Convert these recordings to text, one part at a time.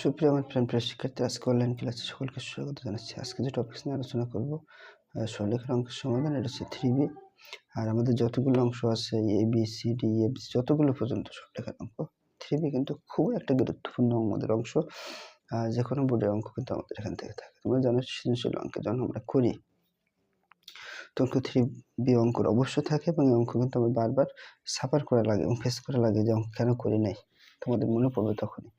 সুপ্রিয় আমার প্রিয় শিক্ষার্থী, আজকে অনলাইন ক্লাসে সকলকে স্বাগত জানাচ্ছি। আজকে যে টপিকস নিয়ে আলোচনা করব সরলরেখার অঙ্কের সমাধান, এটা হচ্ছে 3B। আর আমাদের যতগুলো অংশ আছে A B C D F যতগুলো পর্যন্ত সরলরেখার অঙ্ক, 3B কিন্তু খুব একটা গুরুত্বপূর্ণ আমাদের অংশ। যে কোনো বোর্ডের অঙ্ক কিন্তু আমাদের এখান থেকে থাকে। তোমরা জানো সৃজনশীল অঙ্কে যখন আমরা করি তখন 3B অঙ্কর অবশ্য থাকে, এবং এই অঙ্ক কিন্তু আমার বারবার সাফার করা লাগে এবং ফেস করা লাগে যে অঙ্ক কেন করি নাই। তোমাদের মনে পড়বে তখনই।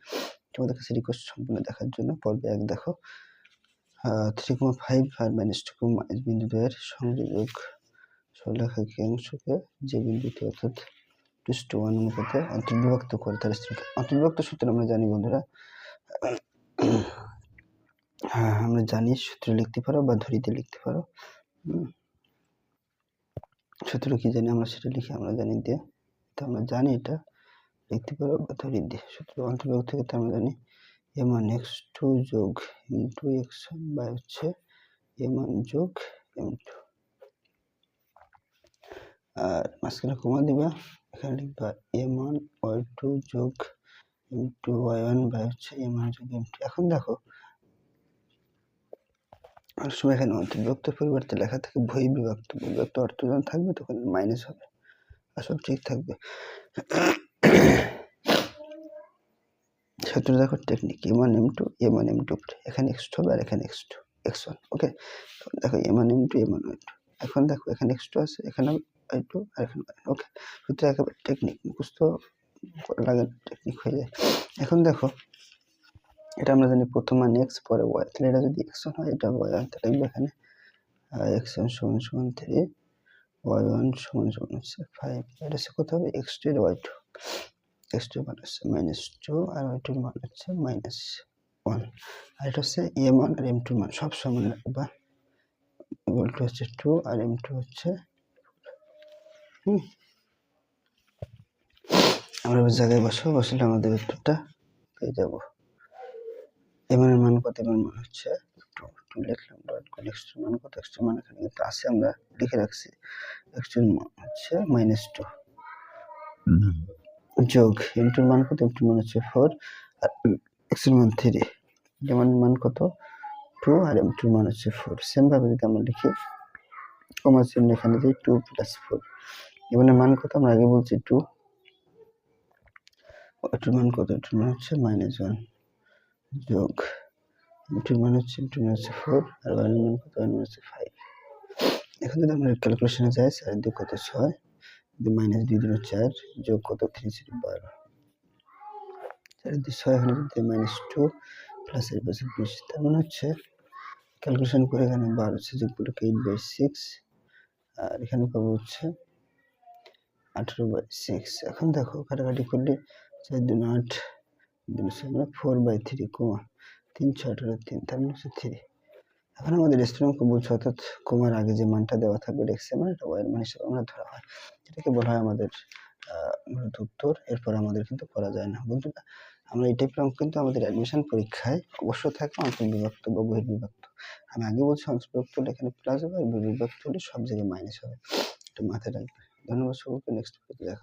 তোমাদের কাছে রিকোয়েস্ট সম্পূর্ণ দেখার জন্য। পর্বে 1 দেখো, 3,5 আর -2 বিন্দু দ্বয়ের সংযোজক সরলরেখার অংশকে যে বিন্দুতে অর্থাৎ 2:1 অনুপাতে অন্তর্বিভক্ত করে তার অন্তর্বিভক্ত সূত্র আমরা জানি বন্ধুরা। আমরা জানি সূত্র লিখতে পারো বা ধরিতে লিখতে পারো। সূত্র কি জানি আমরা সেটা লিখে আমরা জানি দিয়ে, তো আমরা জানি এটা লিখতে পারো বা ধরিয়ে দিয়ে। সূত্র অন্তর্বিভক্ত ক্ষেত্রে আমরা জানি m1 x2 যোগ m2 x1 বাই হচ্ছে m1 যোগ m2, আর মাঝখানে কমা দিবা, এখানে লিখবা m1 y2 যোগ m2 y1 বাই হচ্ছে m1 যোগ m2। এখন দেখো অনেক সময় এখানে অন্তর্বিভক্তের পরিবর্তে লেখা থাকে বহির্বিভক্ত। বহির্বিভক্ত অর্থ যখন থাকবে তখন মাইনাস হবে, আর সব ঠিক থাকবে। সূত্র দেখো, technique m1 m2 m1 m2, এখানে x2 হবে আর এখানে x2 x1। ওকে, দেখো m1 m2 m1 y2। এখন দেখো এখানে x2 আছে, এখানে y2 আর এখানে y1। ওকে, সূত্র একেবারে টেকনিক, মুখস্থ লাগে, টেকনিক হয়ে যায়। এখন দেখো এটা আমরা জানি প্রথম মান x পরে y, তাহলে এটা যদি x1 হয় এটা y1, তাহলে এখানে x1 = 3, y1 = হচ্ছে 5। এটা হচ্ছে কত হবে, x2 এর y2, x2 মান হচ্ছে -2 আর y2 মান হচ্ছে -1। আর এটা হচ্ছে m1 আর m2 মান সব সমান রাখবা, ইকুয়াল টু হচ্ছে 2 আর m2 হচ্ছে আমরা জায়গায় বসলে আমাদের উত্তরটা পেয়ে যাব। m1 এর মান কত, m1 মান হচ্ছে 2 লিখলাম, ডট করে x2 এর মান কত, x2 এর মান এখানে কিন্তু আছে, আমরা লিখে রাখছি। x2 এর মান হচ্ছে -2 যোগ m2 এর মান কত, m2 এর মান হচ্ছে 4 আর x এর মান 3, m1 এর মান কত 2 আর m2 এর মান হচ্ছে 4। সেম ভাবে যদি আমরা লিখি কমা চিহ্ন এখানে দিই 2 + 4, m1 এর মান কত আমরা আগে বলছি 2, y2 এর মান কত, y2 এর মান হচ্ছে -1 যোগ m2 এর মান হচ্ছে 4 আর y এর মান কত, y এর মান হচ্ছে 5। এখন যদি আমরা ক্যালকুলেশনে যাই, 4 2 কত 6, -2 2 4 যোগ কত 3 3 12, 4 2 6, এখানে যদি -2 প্লাস এর পাশে 20, তার মানে হচ্ছে ক্যালকুলেশন করে এখানে 12 হচ্ছে যোগ করলে 8/6 আর এখানে পাবো হচ্ছে 18/6। এখন দেখো কাটাকাটি করলে 4 2 8 2 4/3 কমা 3 6 18 3, তার মানে হচ্ছে 3। এখন আমাদের স্থানাঙ্ক বলছে, অর্থাৎ কমার আগে যে মানটা দেওয়া থাকবে x এর মান, এটা y এর মান হিসেবে আমরা ধরা হয়, যেটাকে বলা হয় আমাদের মূলত উত্তর। এরপর আমাদের কিন্তু করা যায় না বন্ধুরা। আমরা এই টাইপের অঙ্ক কিন্তু আমাদের অ্যাডমিশন পরীক্ষায় অবশ্য থাকে অন্তর্বিভক্ত বা বহির্বিভক্ত। আমি আগে বলছি অন্তর্বিভক্ত হলে এখানে প্লাস হবে, আর বহির্বিভক্ত হলে সব জায়গায় মাইনাস হবে, এটা মাথায় রাখবে। ধন্যবাদ সকলকে, নেক্সট ভিডিওতে দেখা।